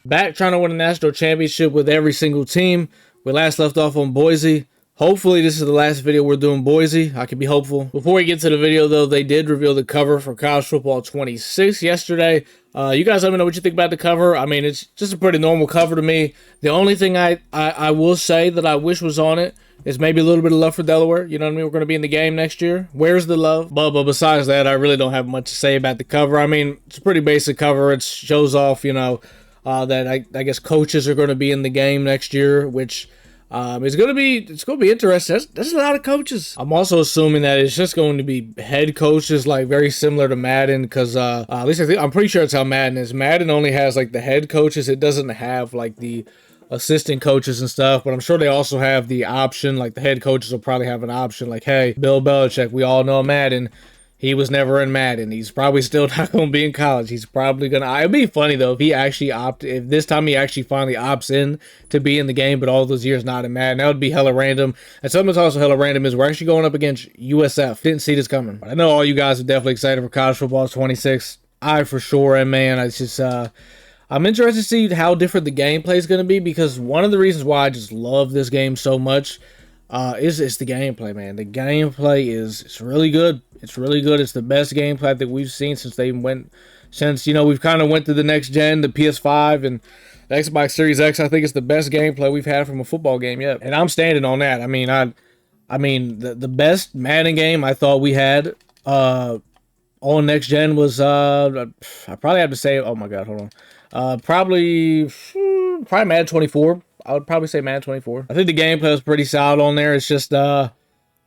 Back trying to win a national championship with every single team. We last left off on Boise. Hopefully this is the last video we're doing Boise. I can be hopeful. Before we get to the video though, they did reveal the cover for College Football 26 yesterday. You guys let me know what you think about the cover. I mean, it's just a pretty normal cover to me. The only thing I will say that I wish was on it is maybe a little bit of love for Delaware. You know what I mean? We're going to be in the game next year. Where's the love? But besides that, I really don't have much to say about the cover. I mean, it's a pretty basic cover. It shows off, you know, that I guess coaches are going to be in the game next year, which it's gonna be interesting. That's a lot of coaches. I'm also assuming that it's just going to be head coaches, like very similar to Madden, because at least I'm pretty sure it's how Madden is. Madden only has like the head coaches. It doesn't have like the assistant coaches and stuff, but I'm sure they also have the option. Like the head coaches will probably have an option, like, hey, Bill Belichick, we all know Madden. He was never in Madden. He's probably still not going to be in college. He's probably going to... It'd be funny, though, if he actually if this time he actually finally opts in to be in the game, but all those years not in Madden. That would be hella random. And something that's also hella random is we're actually going up against USF. Didn't see this coming. But I know all you guys are definitely excited for College Football 26. I for sure am, man. It's just... I'm interested to see how different the gameplay is going to be, because one of the reasons why I just love this game so much is the gameplay, man. The gameplay it's really good. It's really good. It's the best gameplay that we've seen since you know, we've kind of went to the next gen, the PS5 and the Xbox Series X. I think it's the best gameplay we've had from a football game yet, and I'm standing on that. I mean, the best Madden game I thought we had on next gen was I probably have to say, oh my god, hold on, probably Madden 24. I would probably say Madden 24. I think the gameplay was pretty solid on there. It's just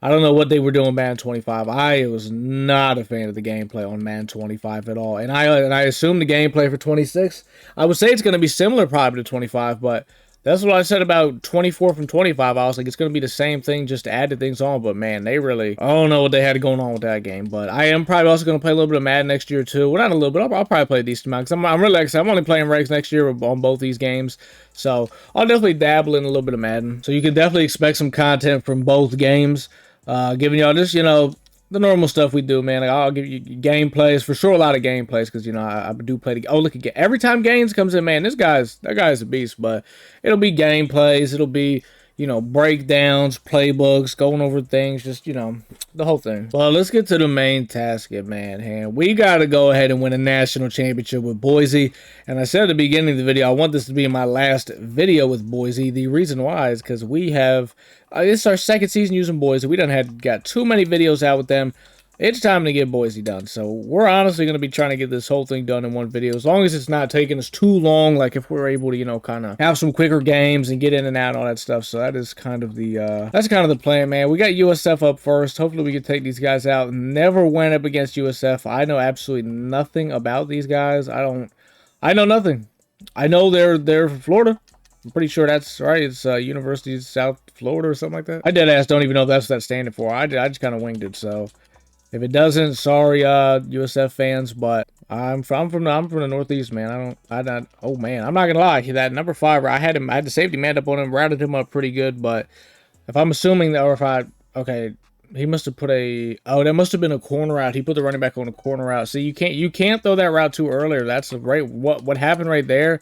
I don't know what they were doing Madden 25. I was not a fan of the gameplay on Madden 25 at all. And I assume the gameplay for 26, I would say it's going to be similar probably to 25, but that's what I said about 24 from 25. I was like, it's going to be the same thing, just added things on. But man, they really, I don't know what they had going on with that game. But I am probably also going to play a little bit of Madden next year too. Well, not a little bit. I'll probably play a decent amount, because I'm really excited. I'm only playing regs next year on both these games. So I'll definitely dabble in a little bit of Madden. So you can definitely expect some content from both games. Giving y'all just, you know, the normal stuff we do, man. Like, I'll give you gameplays, for sure, a lot of gameplays, because, you know, I do play the... Oh, look again. Every time Gaines comes in, man, that guy's a beast, but it'll be gameplays, it'll be, you know, breakdowns, playbooks, going over things, just, you know, the whole thing. Well, let's get to the main task at hand. We got to go ahead and win a national championship with Boise, and I said at the beginning of the video, I want this to be my last video with Boise. The reason why is because we have... it's our second season using Boise. We done got too many videos out with them. It's time to get Boise done. So we're honestly going to be trying to get this whole thing done in one video, as long as it's not taking us too long. Like if we're able to, you know, kind of have some quicker games and get in and out and all that stuff. So that is kind of the plan, man. We got USF up first. Hopefully we can take these guys out. Never went up against USF. I know absolutely nothing about these guys. I know nothing. I know they're from Florida. I'm pretty sure that's right. It's University of South Florida or something like that. I dead ass don't even know if that's what that's standing for. I just kind of winged it. So if it doesn't, sorry, USF fans, but I'm from the Northeast, man. Oh man, I'm not gonna lie. That number 5, I had the safety man up on him, routed him up pretty good. But if I'm assuming that, or if okay, he must have put that must have been a corner route. He put the running back on a corner route. So you can't throw that route too early. That's right. What happened right there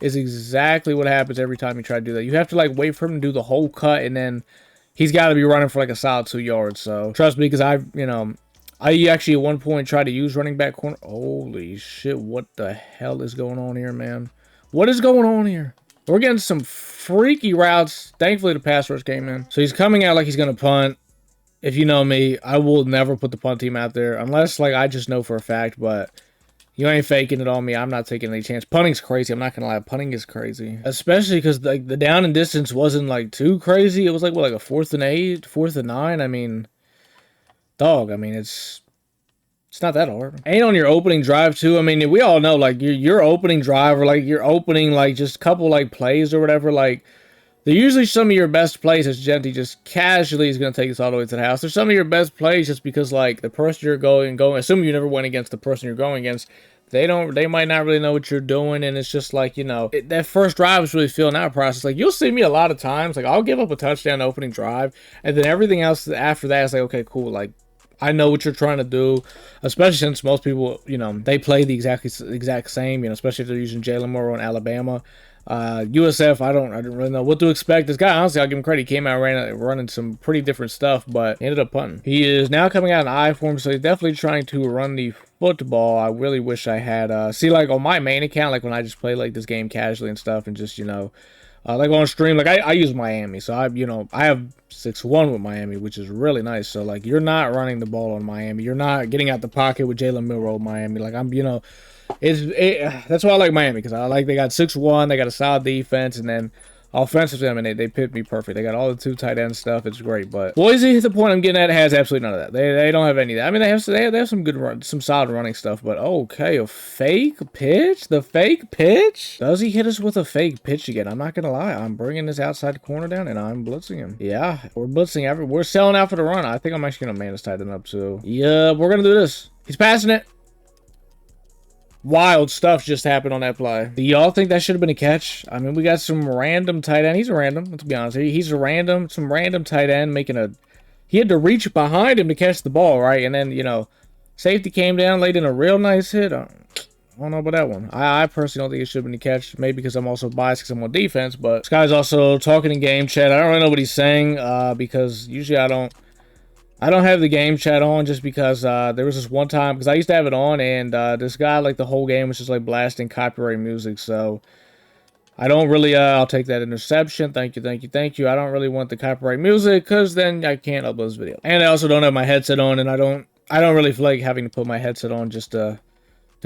is exactly what happens every time you try to do that. You have to like wait for him to do the whole cut, and then he's got to be running for like a solid 2 yards. So trust me, because I actually at one point tried to use running back corner. Holy shit, what the hell is going on here, man? What is going on here? We're getting some freaky routes. Thankfully, the pass rush came in. So he's coming out like he's going to punt. If you know me, I will never put the punt team out there, unless like I just know for a fact, but you ain't faking it on me. I'm not taking any chance. Punting's crazy. I'm not going to lie. Punting is crazy. Especially because like the down and distance wasn't like too crazy. It was like, what, like a 4th and 8, 4th and 9? I mean, dog, I mean, it's not that hard. And on your opening drive too, I mean, we all know like your opening drive, or like your opening like just couple like plays or whatever, like they're usually some of your best plays as Genty just casually is going to take us all the way to the house. There's some of your best plays just because like the person you're going, assuming you never went against the person you're going against, they might not really know what you're doing, and it's just like, you know, that first drive is really feeling out process. Like you'll see me a lot of times, like I'll give up a touchdown opening drive, and then everything else after that is like, okay, cool, like I know what you're trying to do, especially since most people, you know, they play the exact same, you know, especially if they're using Jalen Moore on Alabama. USF, I don't really know what to expect. This guy, honestly, I'll give him credit. He came out running some pretty different stuff, but he ended up punting. He is now coming out in I form, so he's definitely trying to run the football. I really wish I had, see, like on my main account, like when I just play like this game casually and stuff and just, you know, like on stream, like I use Miami, so I have 6-1 with Miami, which is really nice. So like you're not running the ball on Miami, you're not getting out the pocket with Jalen Milroe Miami. Like I'm, you know, that's why I like Miami, because I like they got 6-1, they got a solid defense, and then offensively, I mean, they fit me perfect. They got all the 2 tight end stuff. It's great. But Boise, the point I'm getting at, has absolutely none of that. They don't have any of that. I mean, they have some good run, some solid running stuff. But okay, a fake pitch? The fake pitch? Does he hit us with a fake pitch again? I'm not gonna lie. I'm bringing this outside corner down and I'm blitzing him. Yeah, we're blitzing we're selling out for the run. I think I'm actually gonna man this tight end up too. Yeah, we're gonna do this. He's passing it. Wild stuff just happened on that play. Do y'all think that should have been a catch? I mean, we got some random tight end. He's a random, let's be honest. He's a some random tight end making a... He had to reach behind him to catch the ball, right? And then, you know, safety came down, laid in a real nice hit. I don't know about that one. I personally don't think it should have been a catch. Maybe because I'm also biased because I'm on defense. But this guy's also talking in game chat. I don't really know what he's saying because usually I don't have the game chat on, just because there was this one time, because I used to have it on, and this guy, like, the whole game was just, like, blasting copyright music, so I don't really, I'll take that interception. Thank you, thank you, thank you. I don't really want the copyright music, because then I can't upload this video. And I also don't have my headset on, and I don't really feel like having to put my headset on just to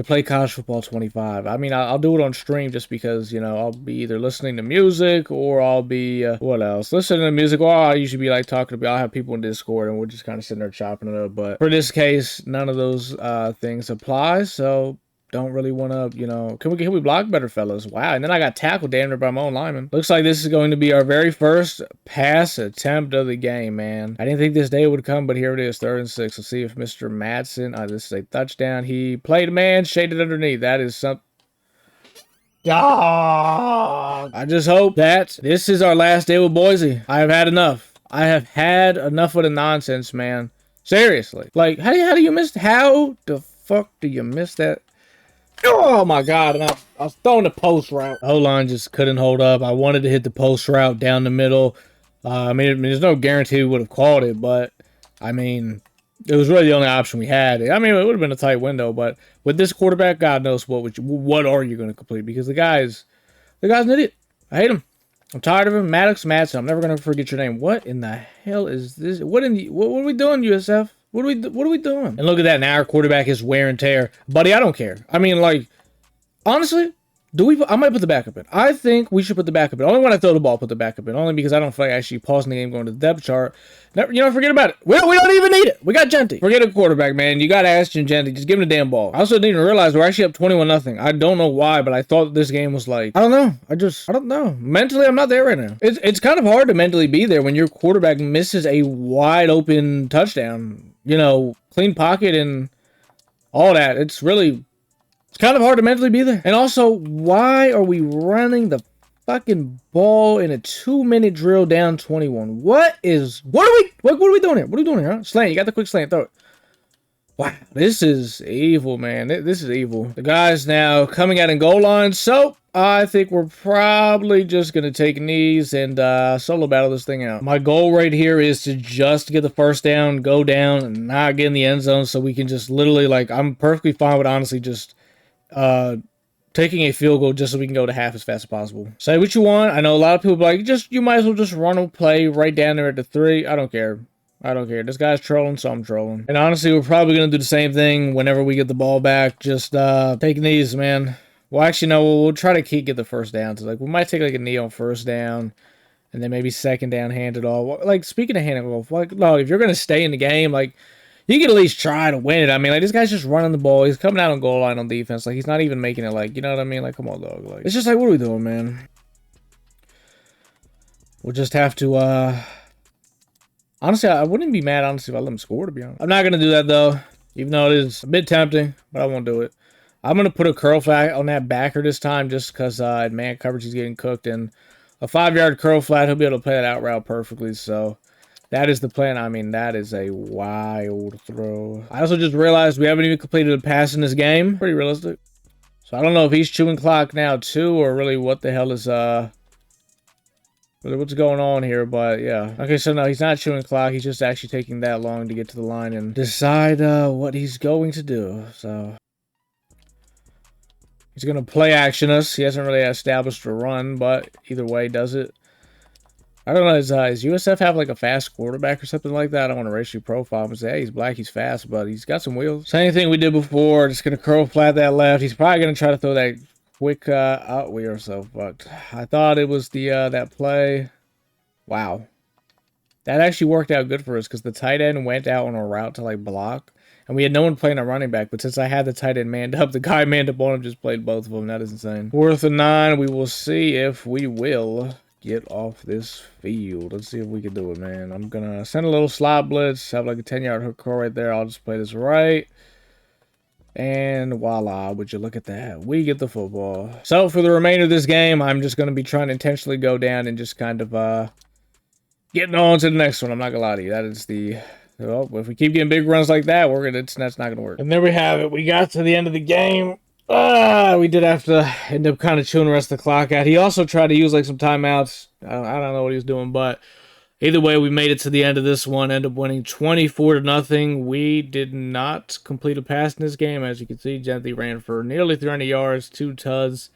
play College Football 25. I mean, I'll do it on stream just because, you know, I'll be either listening to music or I'll be, what else? Listening to music, or I'll usually be, like, I'll have people in Discord and we're just kind of sitting there chopping it up. But for this case, none of those things apply, so don't really want to, you know, can we block better, fellas? Wow, and then I got tackled damn near by my own lineman. Looks like this is going to be our very first pass attempt of the game, man. I didn't think this day would come, but here it is, 3rd and 6. Let's see if Mr. Madsen, this is a touchdown. He played a man, shaded underneath. That is something. I just hope that this is our last day with Boise. I have had enough. I have had enough of the nonsense, man. Seriously. Like, how do you miss, how the fuck do you miss that? Oh my god, and I was throwing the post route. O-line just couldn't hold up. I wanted to hit the post route down the middle. I mean, there's no guarantee we would have called it, but I mean, it was really the only option we had. I mean, it would have been a tight window, but with this quarterback, God knows what are you going to complete, because the guy's an idiot. I hate him. I'm tired of him. Madsen. I'm never going to forget your name. What in the hell is this? What are we doing, USF? What are we doing? And look at that. Now our quarterback is wear and tear. Buddy, I don't care. I mean, like, honestly, I might put the backup in. I think we should put the backup in. Only when I throw the ball, put the backup in. Only because I don't feel like actually pausing the game, going to the depth chart. Never, you know, forget about it. We don't even need it. We got Genty. Forget a quarterback, man. You got to ask Genty. Just give him the damn ball. I also didn't even realize we're actually up 21-0. I don't know why, but I thought this game was like, I don't know. I don't know. Mentally, I'm not there right now. It's kind of hard to mentally be there when your quarterback misses a wide open touchdown. You know, clean pocket and all that. It's kind of hard to mentally be there. And also, why are we running the fucking ball in a 2-minute drill down 21? What are we doing here? What are we doing here, huh? Slant, you got the quick slant, throw it. Wow, this is evil, man. This is evil. The guy's now coming out in goal line, so I think we're probably just going to take knees and solo battle this thing out. My goal right here is to just get the first down, go down, and not get in the end zone, so we can just literally, like, I'm perfectly fine with honestly just taking a field goal just so we can go to half as fast as possible. Say what you want. I know a lot of people are like, you might as well just run a play right down there at the 3. I don't care. This guy's trolling, so I'm trolling. And honestly, we're probably going to do the same thing whenever we get the ball back. Just take knees, man. Well, actually, no, we'll try to get the first down. So, like, we might take, like, a knee on first down, and then maybe second down, hand it off. Like, speaking of hand it off, like, no, if you're going to stay in the game, like, you can at least try to win it. I mean, like, this guy's just running the ball. He's coming out on goal line on defense. Like, he's not even making it, like, you know what I mean? Like, come on, dog. Like, it's just like, what are we doing, man? We'll just have to, honestly, I wouldn't be mad, honestly, if I let him score, to be honest. I'm not going to do that, though, even though it is a bit tempting, but I won't do it. I'm going to put a curl flat on that backer this time just because in man coverage he's getting cooked. And a 5-yard curl flat, he'll be able to play that out route perfectly. So That is the plan. I mean, that is a wild throw. I also just realized we haven't even completed a pass in this game. Pretty realistic. So I don't know if he's chewing clock now too, or really what the hell is really what's going on here, but yeah. Okay, so no, he's not chewing clock. He's just actually taking that long to get to the line and decide what he's going to do. So he's going to play action us. He hasn't really established a run, but either way, does it. I don't know, does USF have like a fast quarterback or something like that? I don't want to racially profile him and say, hey, he's black, he's fast, but he's got some wheels. Same thing we did before, just going to curl flat that left. He's probably going to try to throw that quick out. We are so fucked. I thought it was the that play. Wow. That actually worked out good for us because the tight end went out on a route to like block. And we had no one playing a running back, but since I had the tight end manned up, the guy manned up on him just played both of them. That is insane. 4th and 9. We will see if we will get off this field. Let's see if we can do it, man. I'm gonna send a little slot blitz, have like a 10-yard hook curl right there. I'll just play this right. And voila, would you look at that? We get the football. So for the remainder of this game, I'm just gonna be trying to intentionally go down and just kind of getting on to the next one. I'm not gonna lie to you. That is the well, if we keep getting big runs like that, that's not gonna work. And there we have it. We got to the end of the game. We did have to end up kind of chewing the rest of the clock out. He also tried to use like some timeouts. I don't know what he was doing, but either way, we made it to the end of this one. End up winning 24-0. We did not complete a pass in this game. As you can see, Genty ran for nearly 300 yards, 2 tuds.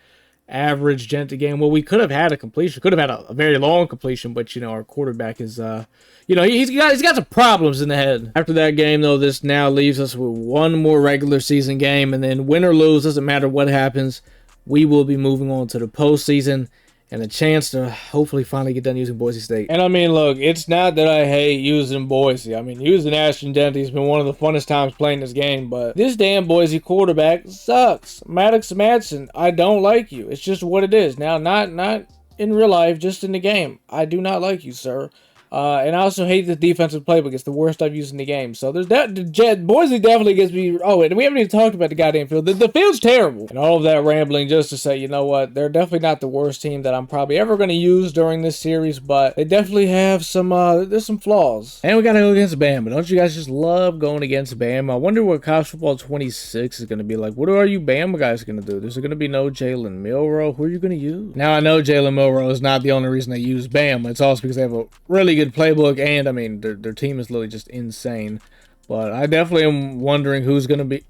Average Genty game. Well, we could have had a completion. Could have had a very long completion, but, you know, our quarterback is, you know, he's got some problems in the head. After that game, though, this now leaves us with one more regular season game, and then win or lose, doesn't matter what happens, we will be moving on to the postseason and a chance to hopefully finally get done using Boise State. And I mean, look, it's not that I hate using Boise. I mean, using Ashton Genty has been one of the funnest times playing this game, but this damn Boise quarterback sucks. Maddox Madsen, I don't like you. It's just what it is. Now, not in real life, just in the game. I do not like you, sir. And I also hate the defensive playbook. It's the worst I've used in the game. So there's that. Boise definitely gets me. Oh, and we haven't even talked about the goddamn field. The field's terrible. And all of that rambling just to say, you know what? They're definitely not the worst team that I'm probably ever going to use during this series. But they definitely have some. There's some flaws. And we got to go against Bama. Don't you guys just love going against Bama? I wonder what college football 26 is going to be like. What are you Bama guys going to do? There's going to be no Jalen Milroe. Who are you going to use? Now I know Jalen Milroe is not the only reason they use Bama. It's also because they have a really good playbook, and I mean their team is literally just insane. But I definitely am wondering who's gonna be.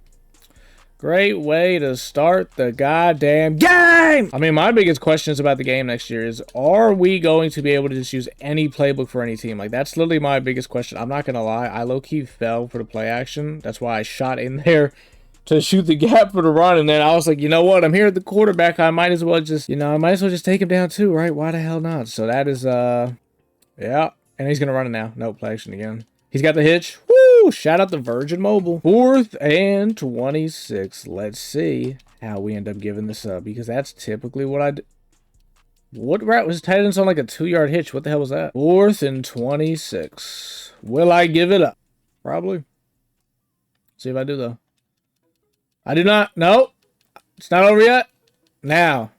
Great way to start the goddamn game. I mean, my biggest questions about the game next year is, are we going to be able to just use any playbook for any team? Like, that's literally my biggest question. I'm not gonna lie, I low-key fell for the play action. That's why I shot in there to shoot the gap for the run, and then I was like, you know what, I'm here at the quarterback, I might as well just, take him down too, right? Why the hell not? So that is yeah, and he's gonna run it now. Nope, play action again. He's got the hitch. Woo! Shout out to Virgin Mobile. 4th and 26. Let's see how we end up giving this up, because that's typically what I do. What route was tight ends on like a 2-yard hitch? What the hell was that? 4th and 26. Will I give it up? Probably. See if I do though. I do not. Nope. It's not over yet. Now.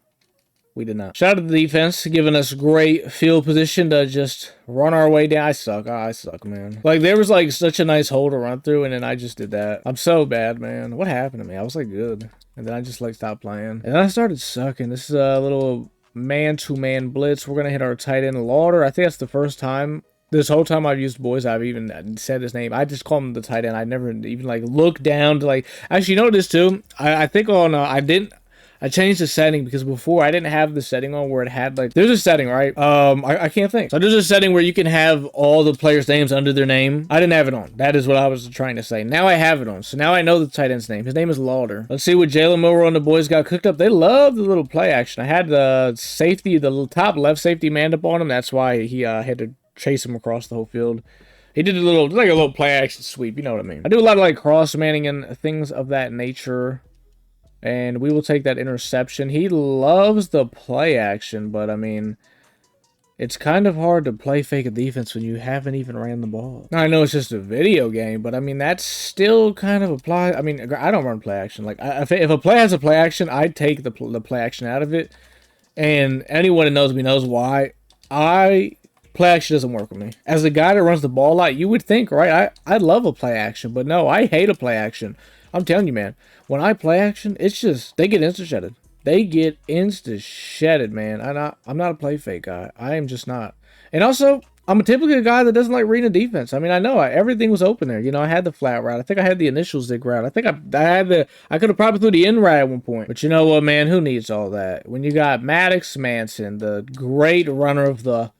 We did not. Shout out to the defense, giving us great field position to just run our way down. I suck. I suck, man. Like, there was, like, such a nice hole to run through, and then I just did that. I'm so bad, man. What happened to me? I was, like, good. And then I just, like, stopped playing. And then I started sucking. This is a little man-to-man blitz. We're going to hit our tight end, Lauder. I think that's the first time. This whole time I've used Boise, I've even said his name. I just call him the tight end. I never even, like, looked down to, like... Actually, you know this, too? I think on... I changed the setting because before I didn't have the setting on where it had like, there's a setting, right? I can't think. So there's a setting where you can have all the players' names under their name. I didn't have it on. That is what I was trying to say. Now I have it on. So now I know the tight end's name. His name is Lauder. Let's see what Jalen Milroe and the boys got cooked up. They love the little play action. I had the safety, the top left safety manned up on him. That's why he had to chase him across the whole field. He did like a little play action sweep. You know what I mean? I do a lot of like cross manning and things of that nature. And we will take that interception. He loves the play action, but I mean, it's kind of hard to play fake a defense when you haven't even ran the ball. Now, I know it's just a video game, but I mean, that's still kind of applies. I mean, I don't run play action. Like, if a play has a play action, I'd take the play action out of it. And anyone that knows me knows why. I play action doesn't work with me. As a guy that runs the ball a lot, you would think, right? I love a play action, but no, I hate a play action. I'm telling you, man. When I play action, it's just, they get insta-shedded. They get insta-shedded, man. I'm not a play fake guy. I am just not. And also, I'm typically a guy that doesn't like reading the defense. I mean, I know everything was open there. You know, I had the flat route. I think I had the initial zig route. I think I could have probably threw the in route at one point. But you know what, man? Who needs all that? When you got Maddox Manson, the great runner of the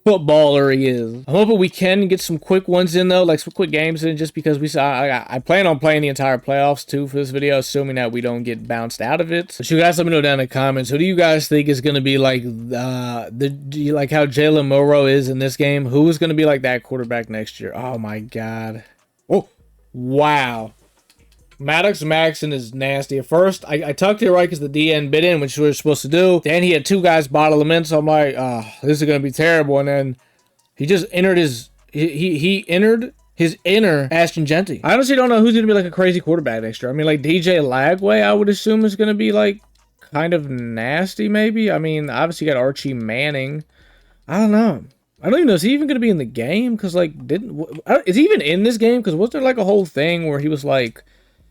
footballer he is. I'm hoping we can get some quick ones in, though, like some quick games in, just because I plan on playing the entire playoffs, too, for this video, assuming that we don't get bounced out of it. But you guys let me know down in the comments, who do you guys think is going to be like, do you like how Jalen Milroe is in this game? Who is going to be like that quarterback next year? Oh, my God. Oh, wow. Maddox Maxon is nasty. At first, I tucked it right because the DN bit in, which we were supposed to do. Then he had two guys bottle him in, so I'm like, oh, this is going to be terrible. And then he just entered his, he entered his inner Ashton Genty. I honestly don't know who's going to be like a crazy quarterback next year. I mean, like DJ Lagway, I would assume is going to be like kind of nasty, maybe. I mean, obviously you got Archie Manning. I don't know. I don't even know, is he even going to be in the game? Because, like, is he even in this game? Because wasn't there like a whole thing where he was like,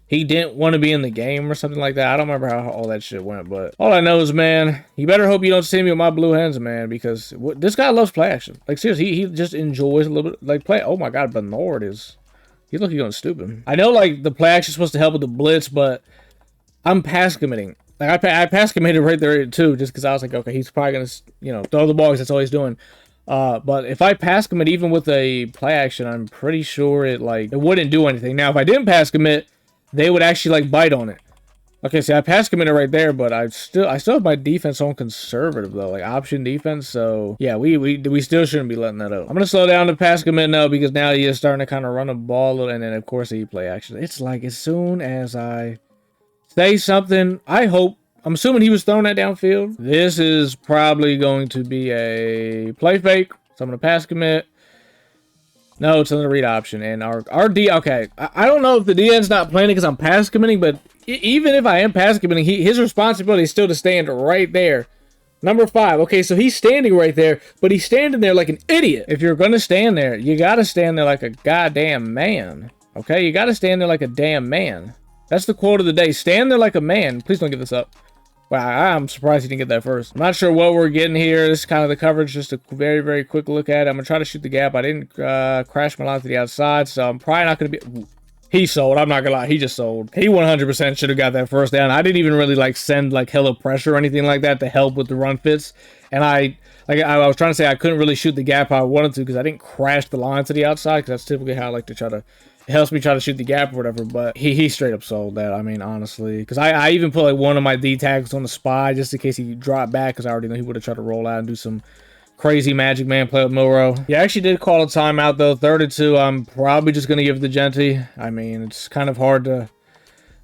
he didn't want to be in the game or something like that? I don't remember how all that shit went, but all I know is, man, you better hope you don't see me with my blue hands, man, because this guy loves play action. Like, seriously, he just enjoys a little bit, like, play. Oh, my God, Bernard he's looking going stupid. I know, like, the play action is supposed to help with the blitz, but I'm pass committing. Like, I pass committed right there, too, just because I was like, okay, he's probably going to, you know, throw the ball because that's all he's doing. But if I pass commit even with a play action, I'm pretty sure it wouldn't do anything. Now, if I didn't pass commit, they would actually like bite on it. Okay, see, I pass committed right there, but I still have my defense on conservative though, like option defense. So yeah, we still shouldn't be letting that up. I'm gonna slow down the pass commit now because now he is starting to kind of run the ball a little, and then of course he play action. It's like as soon as I say something, I'm assuming he was throwing that downfield. This is probably going to be a play fake. So I'm gonna pass commit. No, it's on the read option. And our D, okay. I don't know if the DN's not playing it because I'm pass committing, but even if I am pass committing, his responsibility is still to stand right there. Number 5. Okay, so he's standing right there, but he's standing there like an idiot. If you're going to stand there, you got to stand there like a goddamn man. Okay, you got to stand there like a damn man. That's the quote of the day. Stand there like a man. Please don't give this up. Wow, I'm surprised he didn't get that first. I'm not sure what we're getting here. This is kind of the coverage, just a very, very quick look at it. I'm going to try to shoot the gap. I didn't crash my line to the outside, so I'm probably not going to be... He sold. I'm not going to lie. He just sold. He 100% should have got that first down. I didn't even really, like, send, like, hella pressure or anything like that to help with the run fits. And I was trying to say I couldn't really shoot the gap how I wanted to because I didn't crash the line to the outside because that's typically how I like to try to... It helps me try to shoot the gap or whatever, but he straight up sold that. I mean, honestly, because I even put like one of my D tags on the spy just in case he dropped back because I already know he would have tried to roll out and do some crazy magic man play with Milroe. He actually did call a timeout though, 3rd and 2. I'm probably just gonna give it to Genty. I mean, it's kind of hard to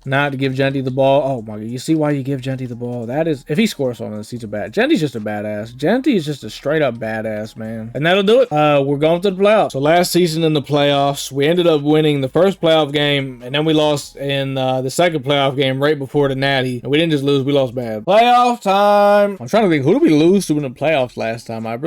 not to give Genty the ball. Oh my God, you see why you give Genty the ball? That is, if he scores on this, he's a bad. Genty's just a badass. Genty is just a straight up badass, man. And that'll do it. We're going to the playoffs. So last season in the playoffs, we ended up winning the first playoff game, and then we lost in the second playoff game right before the Natty. And we didn't just lose, we lost bad. Playoff time. I'm trying to think, who did we lose to in the playoffs last time? I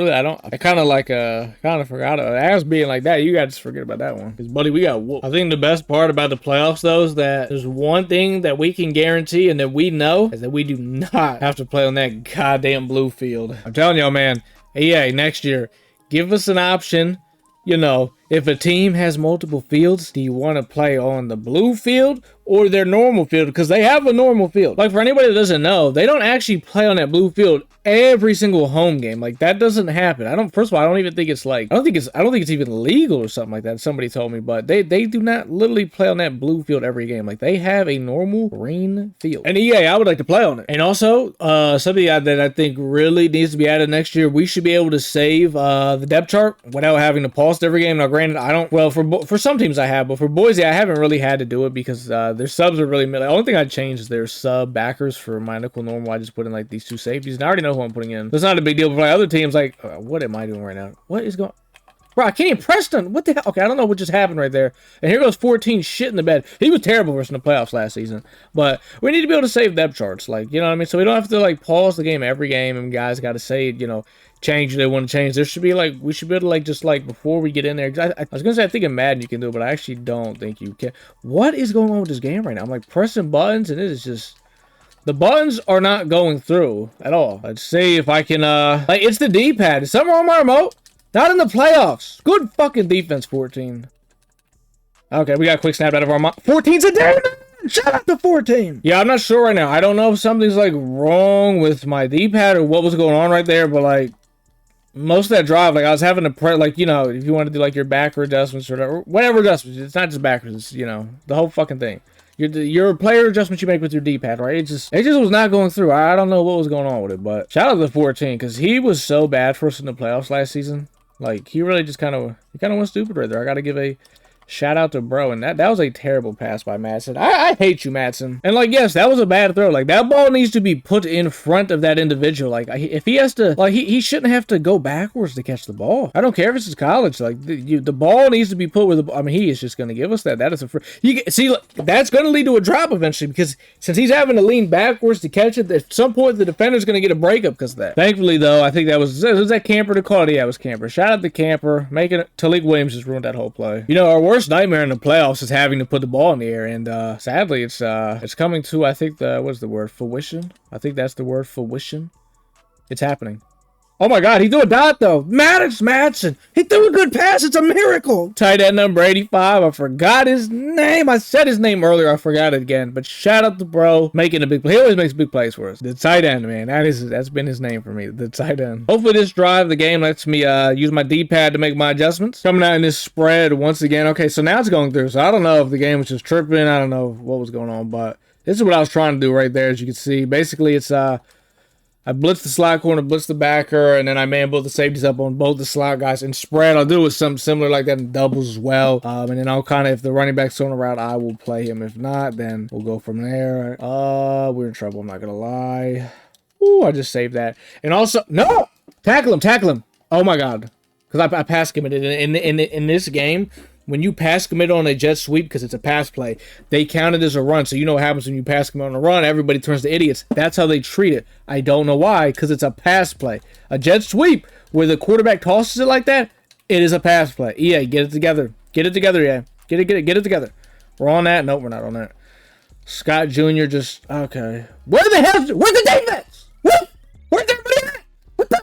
kind of forgot. As being like that, you guys just forget about that one. Because buddy, we got whooped. I think the best part about the playoffs though is that there's one thing that we can guarantee and that we know is that we do not have to play on that goddamn blue field. I'm telling y'all, man, EA, next year, give us an option. You know, if a team has multiple fields, do you want to play on the blue field or their normal field? Because they have a normal field. Like, for anybody that doesn't know, they don't actually play on that blue field every single home game. Like, that doesn't happen. First of all, I don't even think it's like, I don't think it's even legal or something like that. Somebody told me, but they do not literally play on that blue field every game. Like, they have a normal green field. And EA, I would like to play on it. And also, something that I think really needs to be added next year, we should be able to save the depth chart without having to pause every game. Now, granted, I don't, well, for some teams I have, but for Boise, I haven't really had to do it because their subs are really, the only thing I changed is their sub backers for my nickel normal. I just put in like these 2 safeties, and I already know who I'm putting in. It's not a big deal, but for like other teams, like, what am I doing right now? What is going Bro, I can't even Preston. What the hell? Okay, I don't know what just happened right there. And here goes 14 shit in the bed. He was terrible versus the playoffs last season. But we need to be able to save depth charts. Like, you know what I mean? So we don't have to, like, pause the game every game and guys got to say, you know, change what they want to change. There should be, like, we should be able to, like, just, like, before we get in there. I was going to say, I think in Madden you can do it, but I actually don't think you can. What is going on with this game right now? I'm, like, pressing buttons and it is just... The buttons are not going through at all. Let's see if I can, like, it's the D-pad. Is something wrong with my remote? Not in the playoffs. Good fucking defense, 14. Okay, we got a quick snap out of our 14's a damn. Shout out to 14. Yeah, I'm not sure right now. I don't know if something's like wrong with my D-pad or what was going on right there, but like most of that drive, like I was having to press, like, you know, if you want to do like your backer adjustments or whatever adjustments, it's not just backwards, it's, you know, the whole fucking thing. Your player adjustments you make with your D-pad, right? It just was not going through. I don't know what was going on with it, but shout out to 14 because he was so bad for us in the playoffs last season. Like, he really just kind of went stupid right there. I got to give a shout out to bro. And that was a terrible pass by Madsen. I hate you, Madsen. And, like, yes, that was a bad throw. Like, that ball needs to be put in front of that individual. Like, if he has to, like, he shouldn't have to go backwards to catch the ball. I don't care if it's college. Like, the ball needs to be put where I mean, he is just going to give us that. That is see, look, that's going to lead to a drop eventually because since he's having to lean backwards to catch it, at some point the defender's going to get a breakup because of that. Thankfully, though, I think was that Camper to call it? Yeah, it was Camper. Shout out to Camper. Making it, Talik Williams just ruined that whole play. You know, our worst nightmare in the playoffs is having to put the ball in the air, and sadly, it's coming to, I think, what's the word? Fruition? I think that's the word, fruition. It's happening. Oh my God, he threw a dot though. Madsen. He threw a good pass. It's a miracle. Tight end number 85. I forgot his name. I said his name earlier. I forgot it again. But shout out to bro making a big play. He always makes big plays for us. The tight end, man. That's been his name for me. The tight end. Hopefully this drive, the game lets me use my D-pad to make my adjustments. Coming out in this spread once again. Okay, so now it's going through. So I don't know if the game was just tripping. I don't know what was going on, but this is what I was trying to do right there. As you can see, basically it's I blitz the slot corner, blitz the backer, and then I man both the safeties up on both the slot guys. And spread, I'll do it something similar like that in doubles as well. And then I'll kind of, if the running back's on a route, I will play him. If not, then we'll go from there. We're in trouble, I'm not going to lie. Ooh, I just saved that. And also, no! Tackle him. Oh my God. Because I pass committed in this game. When you pass commit on a jet sweep, because it's a pass play, they count it as a run. So you know what happens when you pass commit on a run. Everybody turns to idiots. That's how they treat it. I don't know why, because it's a pass play. A jet sweep, where the quarterback tosses it like that, it is a pass play. EA, get it together. Get it together, EA. Get it together. We're on that? Nope, we're not on that. Scott Jr. just, okay. Where's the defense? Where's everybody at?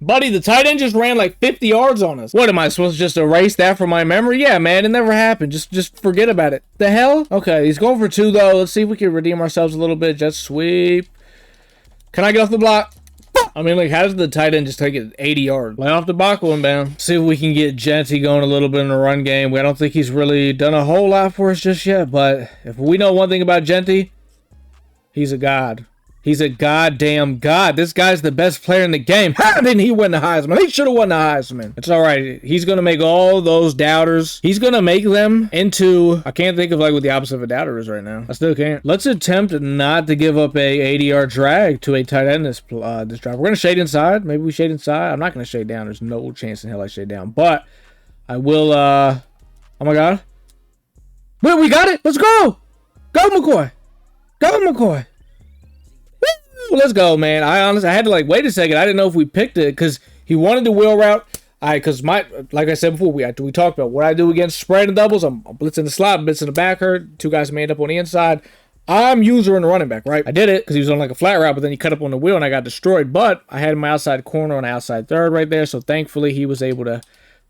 Buddy, the tight end just ran like 50 yards on us. What, am I supposed to just erase that from my memory? Yeah, man, it never happened. Just forget about it. The hell? Okay, he's going for 2, though. Let's see if we can redeem ourselves a little bit. Jet sweep. Can I get off the block? I mean, like, how does the tight end just take it 80 yards? Lay off the block one, man. See if we can get Genty going a little bit in the run game. I don't think he's really done a whole lot for us just yet, but if we know one thing about Genty, he's a god. He's a goddamn god. This guy's the best player in the game. How didn't he win the Heisman? He should have won the Heisman. It's all right. He's going to make all those doubters. He's going to make them into... I can't think of like what the opposite of a doubter is right now. I still can't. Let's attempt not to give up a 80-yard drag to a tight end this drive. We're going to shade inside. Maybe we shade inside. I'm not going to shade down. There's no chance in hell I shade down. But I will... Oh my God. Wait, we got it. Let's go. Go, McCoy. Go, McCoy. Let's go, man. I had to like wait a second. I didn't know if we picked it because he wanted the wheel route. Because like I said before, we talked about what I do against spread and doubles. I'm blitzing the slot, blitzing the backer. 2 guys manned up on the inside. I'm user in the running back, right? I did it because he was on like a flat route, but then he cut up on the wheel and I got destroyed. But I had my outside corner on the outside third right there. So thankfully he was able to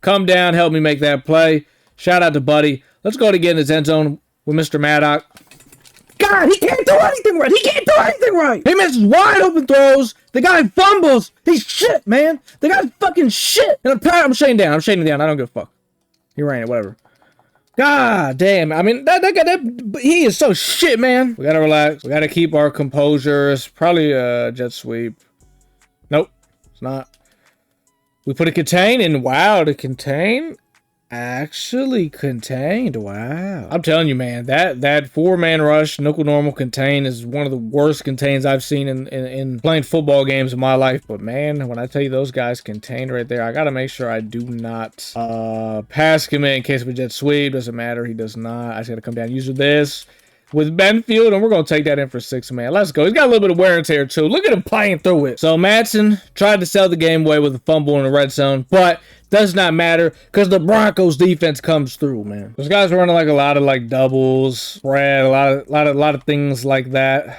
come down, help me make that play. Shout out to Buddy. Let's go to get in his end zone with Mr. Maddox. God, he can't do anything right. He misses wide open throws. The guy fumbles. He's shit, man. The guy's fucking shit. And I'm shutting down. I don't give a fuck. He ran it, whatever. God damn. I mean, that guy, he is so shit, man. We gotta relax. We gotta keep our composure. It's probably a jet sweep. Nope, it's not. We put a contain, and wow, the contain actually contained. Wow. I'm telling you, man, that four-man rush, nickel normal contain is one of the worst contains I've seen in playing football games in my life. But man, when I tell you those guys contained right there, I gotta make sure I do not pass commit in case of a jet sweep. Doesn't matter. He does not. I just gotta come down, use this with Benfield, and we're going to take that in for 6, man. Let's go. He's got a little bit of wear and tear, too. Look at him playing through it. So, Madsen tried to sell the game away with a fumble in the red zone, but does not matter because the Broncos defense comes through, man. Those guys are running like a lot of like doubles, spread, a lot of things like that.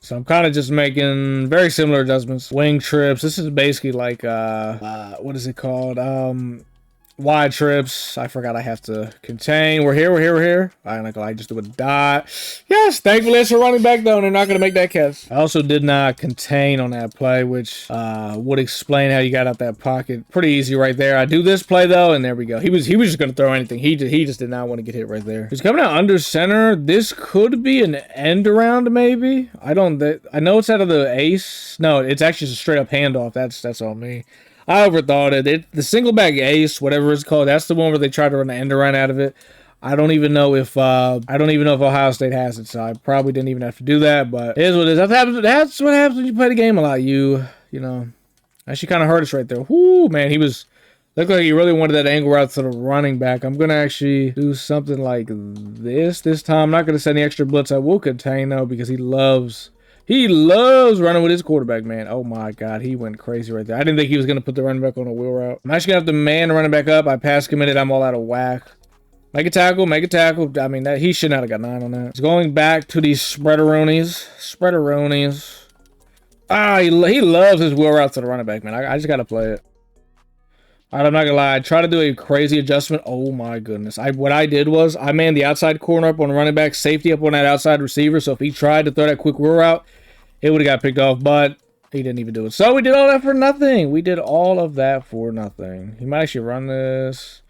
So I'm kind of just making very similar adjustments. Wing trips. This is basically like what is it called? Wide trips. I forgot I have to contain. We're here. I'm not gonna just do a dot. Yes, thankfully it's a running back though, and they're not gonna make that catch. I also did not contain on that play, which would explain how you got out that pocket. Pretty easy right there. I do this play though, and there we go. He was just gonna throw anything. He just did not want to get hit right there. He's coming out under center. This could be an end around maybe. I know it's out of the ace. No, it's actually just a straight up handoff. That's on me. I overthought it. The single back ace, whatever it's called, that's the one where they try to run an end around out of it. I don't even know if Ohio State has it, so I probably didn't even have to do that. But it is what it is. That's what happens when you play the game a lot. You know, actually kind of hurt us right there. Whoo, man, looked like he really wanted that angle route to the running back. I'm gonna actually do something like this time. I'm not gonna send any extra blitz. I will contain though because he loves running with his quarterback, man. Oh my God, he went crazy right there. I didn't think he was going to put the running back on a wheel route. I'm actually going to have to man the running back up. I pass committed. I'm all out of whack. Make a tackle. I mean, he should not have got 9 on that. He's going back to these spreaderoonies. Ah, he loves his wheel route to the running back, man. I just got to play it. All right, I'm not going to lie. I tried to do a crazy adjustment. Oh my goodness. What I did was I manned the outside corner up on the running back, safety up on that outside receiver. So if he tried to throw that quick wheel route, it would have got picked off, but he didn't even do it. So we did all that for nothing. We did all of that for nothing. He might actually run this.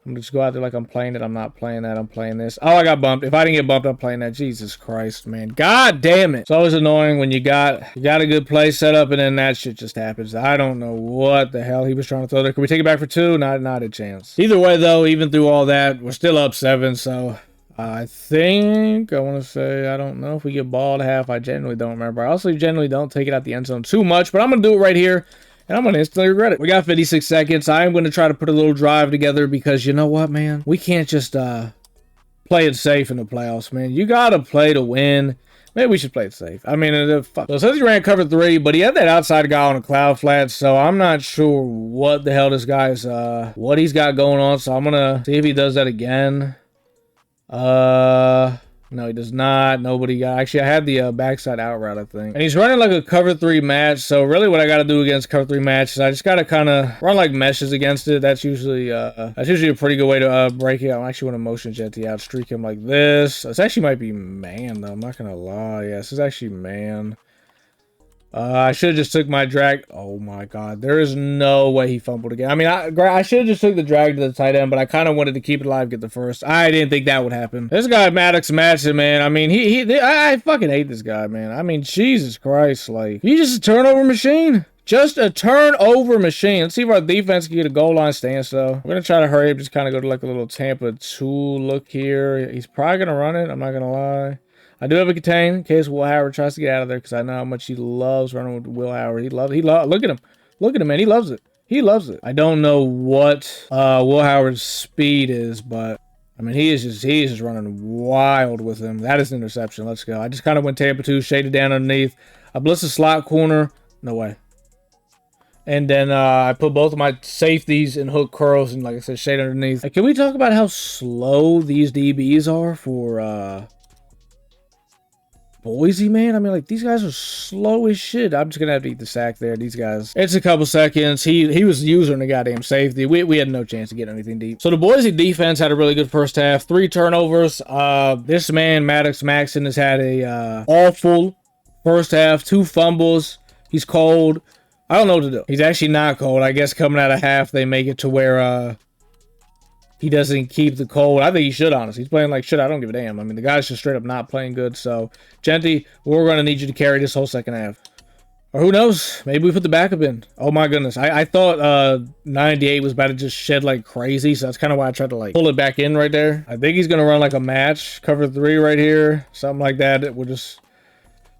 I'm going to just go out there like I'm playing it. I'm not playing that. I'm playing this. Oh, I got bumped. If I didn't get bumped, I'm playing that. Jesus Christ, man. God damn it. It's always annoying when you got a good play set up and then that shit just happens. I don't know what the hell he was trying to throw there. Can we take it back for 2? Not a chance. Either way, though, even through all that, we're still up 7, so I think, I want to say, I don't know if we get ball to half. I genuinely don't remember. I also generally don't take it out the end zone too much, but I'm going to do it right here, and I'm going to instantly regret it. We got 56 seconds. I am going to try to put a little drive together because you know what, man? We can't just play it safe in the playoffs, man. You got to play to win. Maybe we should play it safe. I mean, so it says he ran cover 3, but he had that outside guy on a cloud flat, so I'm not sure what the hell this guy's, what he's got going on, so I'm going to see if he does that again. No, he does not. Nobody got. Actually, I had the backside out route, I think. And he's running like a cover 3 match. So really what I got to do against cover 3 match is I just got to kind of run like meshes against it. That's usually a pretty good way to break it. I actually want to motion jet the out, streak him like this. This actually might be man, though. I'm not going to lie. Yeah, this is actually man. I should have just took my drag. Oh my God, there is no way he fumbled again. I mean, I should have just took the drag to the tight end, but I kind of wanted to keep it alive, get the first. I didn't think that would happen. This guy Maddox Madsen, man. I mean, I fucking hate this guy, man. I mean, Jesus Christ, like he's just a turnover machine. Just a turnover machine. Let's see if our defense can get a goal line stance, though. We're going to try to hurry up, just kind of go to like a little Tampa 2 look here. He's probably going to run it. I'm not going to lie. I do have a contain in case Will Howard tries to get out of there because I know how much he loves running with Will Howard. Look at him. Look at him, man. He loves it. He loves it. I don't know what Will Howard's speed is, but I mean, he is just running wild with him. That is an interception. Let's go. I just kind of went Tampa 2, shaded down underneath. I blitzed the slot corner. No way. And then I put both of my safeties in hook curls and, like I said, shade underneath. Like, can we talk about how slow these DBs are for Boise, man? I mean, like, these guys are slow as shit. I'm just gonna have to eat the sack there. These guys, it's a couple seconds. He was using the goddamn safety. We had no chance to get anything deep. So the Boise defense had a really good first half. 3 turnovers. This man, Maddox Madsen, has had a awful first half. 2 fumbles. He's cold. I don't know what to do. He's actually not cold. I guess coming out of half, they make it to where he doesn't keep the cold. I think he should, honestly. He's playing like shit. I don't give a damn. I mean, the guy's just straight up not playing good. So, Genty, we're going to need you to carry this whole second half. Or who knows? Maybe we put the backup in. Oh my goodness. I thought 98 was about to just shed like crazy. So that's kind of why I tried to like pull it back in right there. I think he's going to run like a match. Cover 3 right here. Something like that. It will just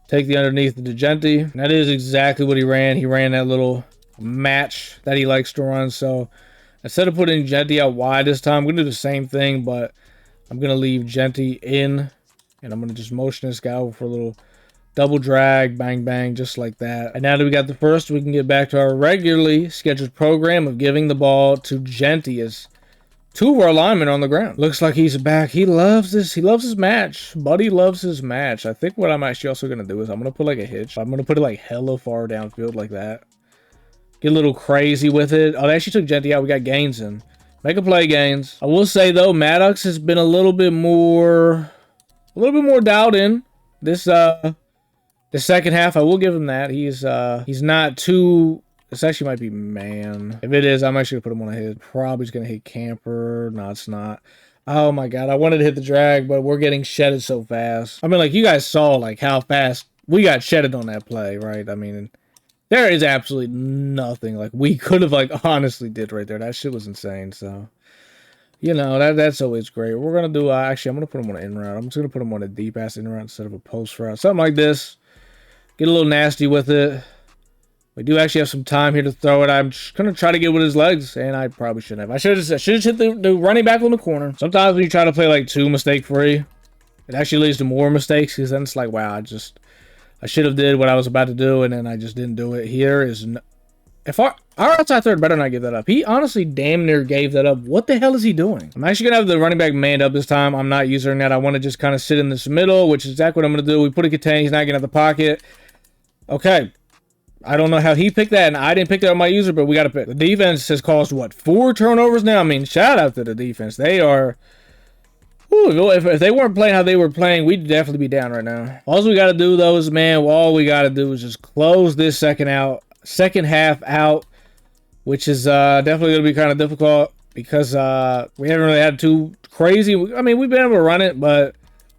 take the underneath the Genty. And that is exactly what he ran. He ran that little match that he likes to run. So instead of putting Genty out wide this time, I'm going to do the same thing. But I'm going to leave Genty in. And I'm going to just motion this guy over for a little double drag, bang, bang, just like that. And now that we got the first, we can get back to our regularly scheduled program of giving the ball to Genty as 2 of our linemen on the ground. Looks like he's back. He loves this. He loves his match. Buddy loves his match. I think what I'm actually also going to do is I'm going to put like a hitch. I'm going to put it like hella far downfield like that. Get a little crazy with it. Oh, they actually took Genty out. We got Gaines in. Make a play, Gaines. I will say, though, Maddox has been a little bit more dialed in. The second half, I will give him that. He's not too... This actually might be man. If it is, I'm actually going to put him on a hit. Probably going to hit camper. No, it's not. Oh my god, I wanted to hit the drag, but we're getting shedded so fast. I mean, like, you guys saw, like, how fast we got shedded on that play, right? I mean, there is absolutely nothing, like, we could have, like, honestly did right there. That shit was insane, so... You know, that's always great. We're going to do... actually, I'm going to put him on an in route. I'm just going to put him on a deep-ass in route instead of a post route. Something like this. Get a little nasty with it. We do actually have some time here to throw it. I'm just going to try to get with his legs, and I probably shouldn't have. I should have hit the running back on the corner. Sometimes when you try to play like too mistake-free, it actually leads to more mistakes, because then it's like, wow, I should have did what I was about to do, and then I just didn't do it. Here is... If our outside third better not give that up. He honestly damn near gave that up. What the hell is he doing? I'm actually going to have the running back manned up this time. I'm not using that. I want to just kind of sit in this middle, which is exactly what I'm going to do. We put a contain. He's not getting out the pocket. Okay. I don't know how he picked that, and I didn't pick that on my user, but we got to pick. The defense has caused, what, 4 turnovers now? I mean, shout out to the defense. They are... Ooh, if they weren't playing how they were playing, we'd definitely be down right now. All we got to do, though, is, man, all we got to do is just close this second half out, which is definitely going to be kind of difficult because we haven't really had too crazy. I mean, we've been able to run it, but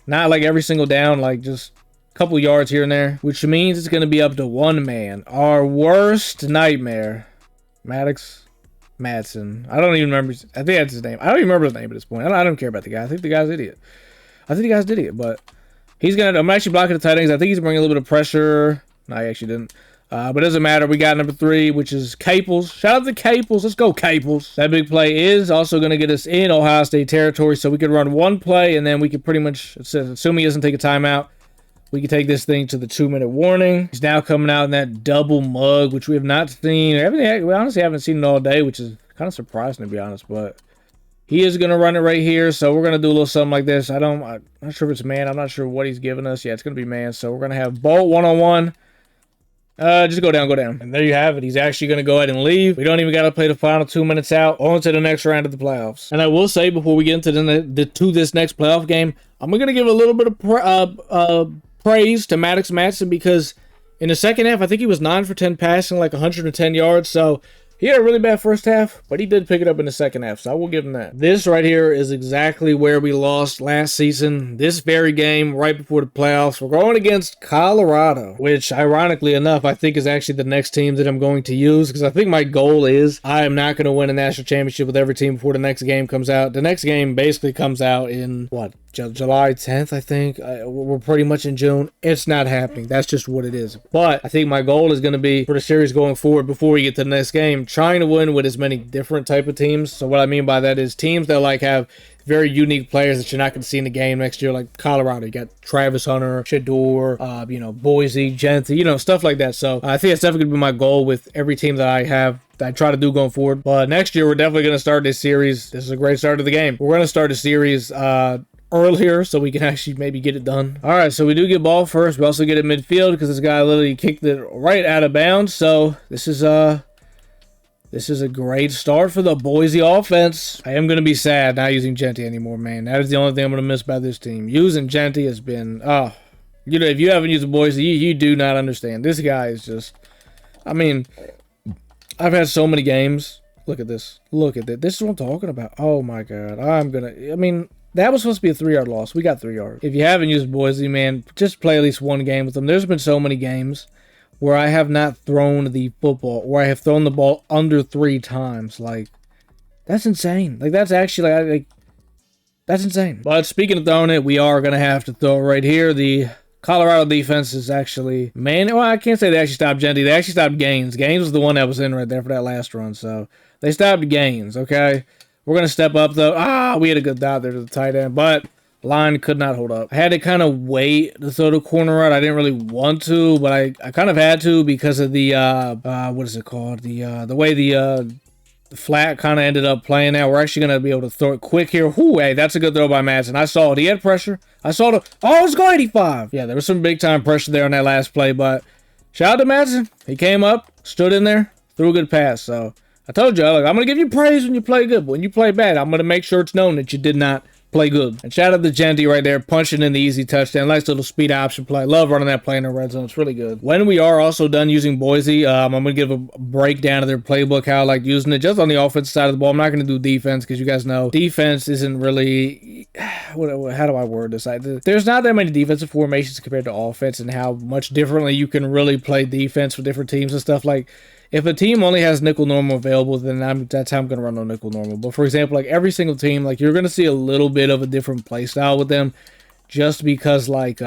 not like every single down, like just a couple yards here and there, which means it's going to be up to one man. Our worst nightmare, Madsen. I don't even remember. I think that's his name. I don't even remember his name at this point. I don't care about the guy. I think the guy's an idiot. But he's going to, I'm actually blocking the tight ends. I think he's bringing a little bit of pressure. No, I actually didn't. But it doesn't matter. We got number 3, which is Caples. Shout out to Caples. Let's go, Caples. That big play is also going to get us in Ohio State territory, so we could run one play, and then we could pretty much, assuming he doesn't take a timeout, we can take this thing to the 2-minute warning. He's now coming out in that double mug, which we have not seen. We honestly haven't seen it all day, which is kind of surprising, to be honest, but he is going to run it right here, so we're going to do a little something like this. I'm not sure if it's man. I'm not sure what he's giving us. Yeah, it's going to be man, so we're going to have Bolt one-on-one. Just go down. And there you have it. He's actually going to go ahead and leave. We don't even got to play the final 2 minutes out. On to the next round of the playoffs. And I will say, before we get into this next playoff game, I'm going to give a little bit of praise to Maddox Madsen, because in the second half, I think he was 9 for 10 passing, like 110 yards. So he had a really bad first half, but he did pick it up in the second half, so I will give him that. This right here is exactly where we lost last season. This very game, right before the playoffs. We're going against Colorado, which, ironically enough, I think is actually the next team that I'm going to use, because I think my goal is I am not going to win a national championship with every team before the next game comes out. The next game basically comes out in, what, July 10th, I think. We're pretty much in June. It's not happening. That's just what it is. But I think my goal is going to be, for the series going forward, before we get to the next game, trying to win with as many different type of teams. So what I mean by that is teams that like have very unique players that you're not going to see in the game next year, like Colorado. You got Travis Hunter, Shador, Boise, Genty, stuff like that. So I think that's definitely going to be my goal with every team that I have, that I try to do going forward. But next year, we're definitely going to start this series. This is a great start of the game. We're going to start a series earlier so we can actually maybe get it done. All right, so we do get ball first. We also get it midfield because this guy literally kicked it right out of bounds. So this is a great start for the Boise offense. I am going to be sad not using Genty anymore, man. That is the only thing I'm going to miss about this team. Using Genty has been, if you haven't used Boise, you do not understand. This guy is just, I've had so many games. Look at this. Look at this. This is what I'm talking about. Oh my God. That was supposed to be a 3-yard loss. We got 3 yards. If you haven't used Boise, man, just play at least one game with them. There's been so many games where I have not thrown the football, or I have thrown the ball under 3 times. Like, that's insane. Like, that's actually, like, that's insane. But speaking of throwing it, we are going to have to throw it right here. The Colorado defense is actually, well, I can't say they actually stopped Genty. They actually stopped Gaines. Gaines was the one that was in right there for that last run. So they stopped Gaines, okay? We're going to step up, though. We had a good dot there to the tight end, but line could not hold up. I had to kind of wait to throw the corner out. I didn't really want to, but I kind of had to because of the, what is it called? The way the flat kind of ended up playing now. We're actually going to be able to throw it quick here. Whoo, hey, that's a good throw by Madsen. I saw it. He had pressure. I saw the, oh, it's going 85. Yeah, there was some big time pressure there on that last play, but shout out to Madsen. He came up, stood in there, threw a good pass. So I told you, look, I'm going to give you praise when you play good, but when you play bad, I'm going to make sure it's known that you did not play good. And shout out to Genty right there, punching in the easy touchdown. Nice little speed option play. Love running that play in the red zone. It's really good. When we are also done using Boise, I'm going to give a breakdown of their playbook, how I like using it, just on the offensive side of the ball. I'm not going to do defense because you guys know defense isn't really, how do I word this? There's not that many defensive formations compared to offense, and how much differently you can really play defense with different teams and stuff. Like, if a team only has nickel normal available, then that's how I'm going to run on nickel normal. But for example, like every single team, like you're going to see a little bit of a different play style with them, just because, like, you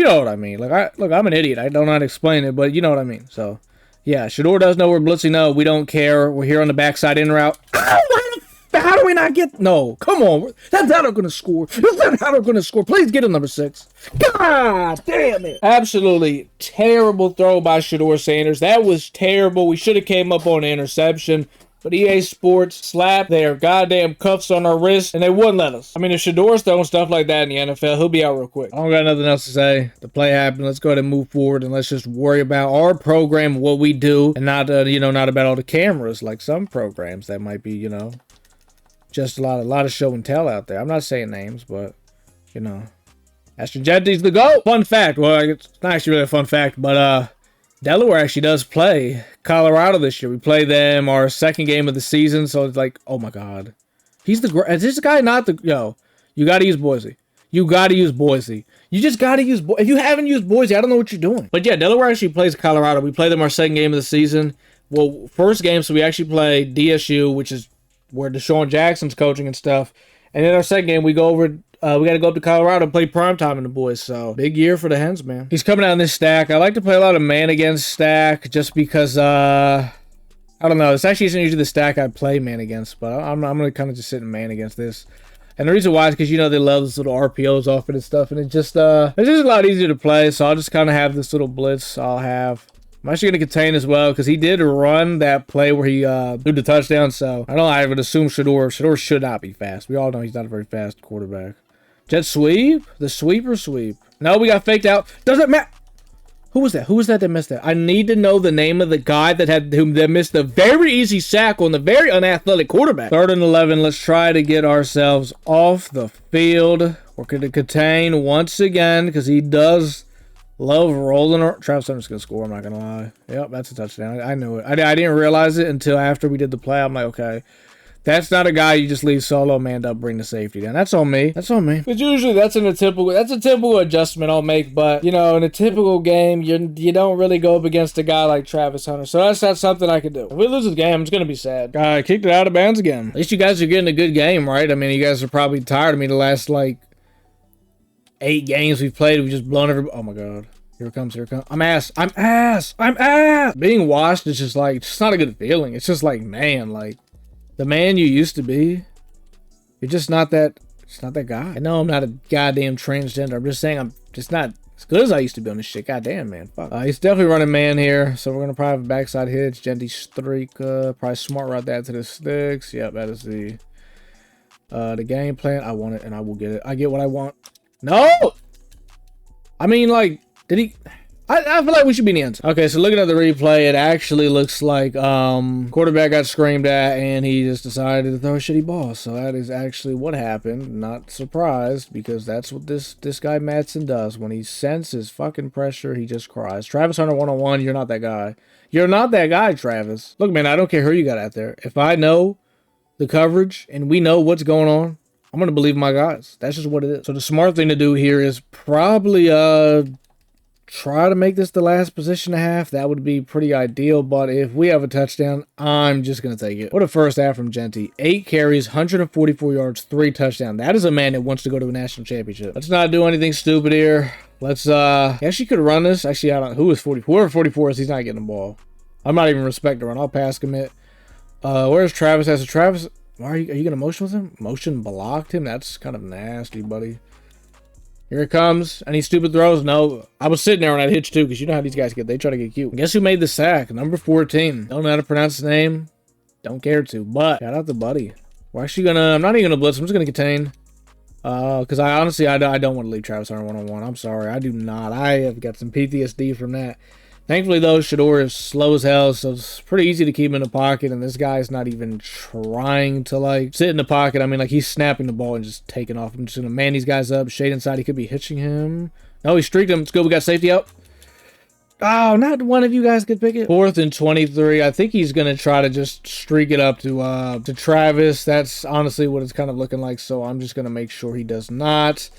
know what I mean. Like, I'm an idiot. I don't know how to explain it, but you know what I mean. So, yeah, Shador does know we're blitzing. No, we don't care. We're here on the backside in route. How do we not get? No, come on. That's how they're going to score. That's how they're going to score. Please get a number 6. God damn it. Absolutely terrible throw by Shador Sanders. That was terrible. We should have came up on an interception. But EA Sports slapped their goddamn cuffs on our wrists, and they wouldn't let us. I mean, if Shador's throwing stuff like that in the NFL, he'll be out real quick. I don't got nothing else to say. The play happened. Let's go ahead and move forward, and let's just worry about our program, what we do, and not, not about all the cameras like some programs that might be, just a lot of show and tell out there. I'm not saying names, but, Ashton Genty's the GOAT. Fun fact. Well, it's not actually really a fun fact, but, Delaware actually does play Colorado this year. We play them our second game of the season, so it's like, oh my God. Is this guy not the, you got to use Boise. You got to use Boise. You just got to use Boise. If you haven't used Boise, I don't know what you're doing. But yeah, Delaware actually plays Colorado. We play them our second game of the season. Well, first game, so we actually play DSU, which is where Deshaun Jackson's coaching and stuff. And then our second game, we go over, we got to go up to Colorado and play primetime in the boys. So, big year for the Hens, man. He's coming out in this stack. I like to play a lot of man against stack just because, I don't know. This actually isn't usually the stack I play man against, but I'm going to kind of just sit in man against this. And the reason why is because, they love this little RPOs off it and stuff. And it's just a lot easier to play. So, I'll just kind of have this little blitz I'm actually going to contain as well because he did run that play where he threw the touchdown. So, I would assume Shador should not be fast. We all know he's not a very fast quarterback. Jet sweep? The sweep or sweep? No, we got faked out. Doesn't matter. Who was that? Who was that missed that? I need to know the name of the guy that missed the very easy sack on the very unathletic quarterback. 3rd and 11. Let's try to get ourselves off the field. We're going to contain once again because he does love rolling. Travis Hunter's going to score. I'm not going to lie. Yep, that's a touchdown. I knew it. I didn't realize it until after we did the play. I'm like, okay. That's not a guy you just leave solo manned up, bring the safety down. That's on me. That's on me. Because usually that's a typical adjustment I'll make. But, in a typical game, you don't really go up against a guy like Travis Hunter. So that's not something I can do. If we lose this game, it's going to be sad. I kicked it out of bounds again. At least you guys are getting a good game, right? I mean, you guys are probably tired of me the last, 8 games we've played. We've just blown everybody. Oh, my God. Here it comes. I'm ass. Being washed is just it's not a good feeling. It's just man, the man you used to be, you're just not that guy. I know I'm not a goddamn transgender. I'm just saying I'm just not as good as I used to be on this shit. Goddamn, man. Fuck. He's definitely running man here, so we're going to probably have a backside hitch. Genty streak. Probably smart route that to the sticks. Yep, that is the game plan. I want it, and I will get it. I get what I want. No! I mean, did he... I feel like we should be in the end zone. Okay, so looking at the replay, it actually looks like quarterback got screamed at, and he just decided to throw a shitty ball. So that is actually what happened. Not surprised, because that's what this guy Madsen does. When he senses fucking pressure, he just cries. Travis Hunter 1-on-1, you're not that guy. You're not that guy, Travis. Look, man, I don't care who you got out there. If I know the coverage and we know what's going on, I'm going to believe my guys. That's just what it is. So the smart thing to do here is probably try to make this the last possession and a half. That would be pretty ideal, but if we have a touchdown, I'm just going to take it. What a first half from Genty. 8 carries, 144 yards, 3 touchdowns. That is a man that wants to go to a national championship. Let's not do anything stupid here. Let's, actually could run this. Actually, I don't, who is 44? Whoever 44 is, he's not getting the ball. I'm not even respecting the run. I'll pass commit. Where's Travis? As a Travis, are you going to motion with him? Motion blocked him? That's kind of nasty, buddy. Here it comes. Any stupid throws? No. I was sitting there on that hitch too, because you know how these guys get. They try to get cute. Guess who made the sack? Number 14. Don't know how to pronounce his name. Don't care to. But shout out to Buddy. We're actually gonna. I'm not even gonna blitz. I'm just gonna contain. Because I honestly I don't want to leave Travis Hunter one-on-one. I'm sorry. I do not. I have got some PTSD from that. Thankfully, though, Shador is slow as hell, so it's pretty easy to keep him in the pocket, and this guy's not even trying to, like, sit in the pocket. I mean, like, he's snapping the ball and just taking off. I'm just going to man these guys up. Shade inside. He could be hitching him. No, he streaked him. It's good. We got safety out. Oh, not one of you guys could pick it. 4th and 23. I think he's going to try to just streak it up to Travis. That's honestly what it's kind of looking like, so I'm just going to make sure he does not.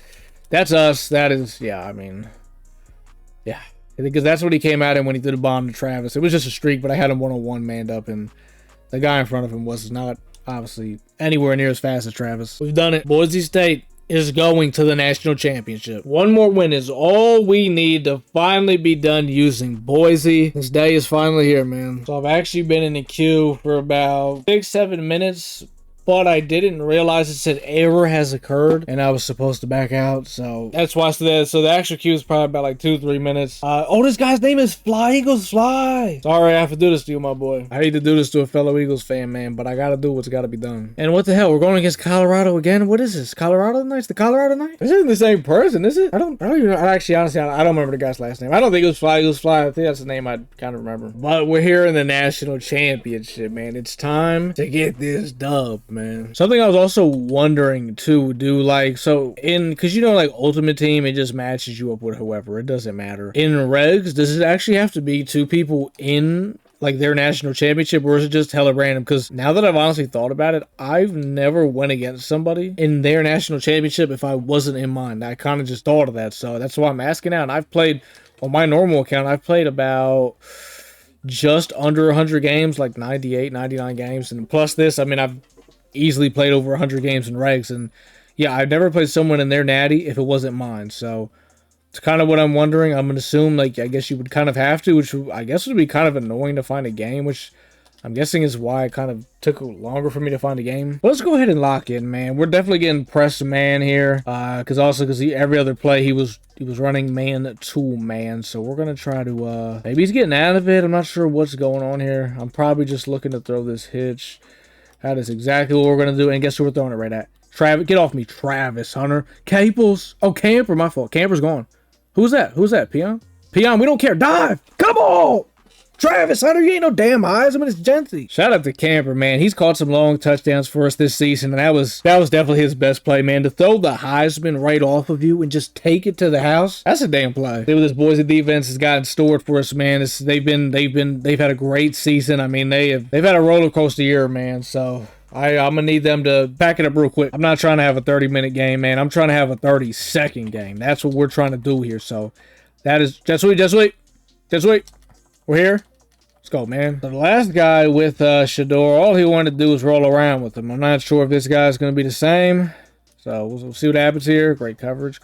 That's us. That is, yeah, I mean, yeah. Because that's what he came out in when he threw the bomb to Travis. It was just a streak, but I had him one-on-one manned up, and the guy in front of him was not, obviously, anywhere near as fast as Travis. We've done it. Boise State is going to the national championship. One more win is all we need to finally be done using Boise. This day is finally here, man. So I've actually been in the queue for about 6-7 minutes, but I didn't realize it said error has occurred, and I was supposed to back out, so that's why. So the actual queue is probably about like 2-3 minutes. Oh, this guy's name is Fly Eagles Fly. Sorry I have to do this to you, my boy. I hate to do this to a fellow Eagles fan, man, but I gotta do what's gotta be done. And what the hell? We're going against Colorado again? What is this? Colorado Knights? The Colorado Knights? This isn't the same person, is it? I don't even know. Actually, honestly, I don't remember the guy's last name. I don't think it was Fly Eagles Fly. I think that's the name I kind of remember. But we're here in the national championship, man. It's time to get this dub, man. Something I was also wondering too, because you know, like Ultimate Team, it just matches you up with whoever. It doesn't matter. In regs, does it actually have to be 2 people in like their national championship, or is it just hella random? Because now that I've honestly thought about it, I've never went against somebody in their national championship if I wasn't in mine. I kind of just thought of that, so that's why I'm asking out. And I've played on my normal account. I've played about just under 100 games, like 98, 99 games, and plus this, I mean, I've easily played over 100 games in regs, and yeah, I've never played someone in their natty if it wasn't mine, so it's kind of what I'm wondering. I'm gonna assume, like, I guess you would kind of have to, which I guess would be kind of annoying to find a game, which I'm guessing is why it kind of took longer for me to find a game. But let's go ahead and lock in, man. We're definitely getting press man here, because every other play he was running man to man, so we're gonna try to maybe he's getting out of it. I'm not sure what's going on here. I'm probably just looking to throw this hitch. That is exactly what we're going to do. And guess who we're throwing it right at? Travis. Get off me, Travis Hunter. Caples. Oh, Camper. My fault. Camper's gone. Who's that? Who's that? Peon? Peon, we don't care. Dive. Come on. Travis Hunter, you ain't no damn eyes. I mean, it's Genty. Shout out to Camper, man. He's caught some long touchdowns for us this season, and that was definitely his best play, man. To throw the Heisman right off of you and just take it to the house, that's a damn play. This Boise defense has gotten stored for us, man. They've had a great season. I mean, they've had a roller coaster year, man. So I'm gonna need them to back it up real quick. I'm not trying to have a 30-minute game, man. I'm trying to have a 30-second game. That's what we're trying to do here. So just wait. We're here. Let's go, man. So the last guy with Shador, all he wanted to do was roll around with him. I'm not sure if this guy's going to be the same. So we'll see what happens here. Great coverage.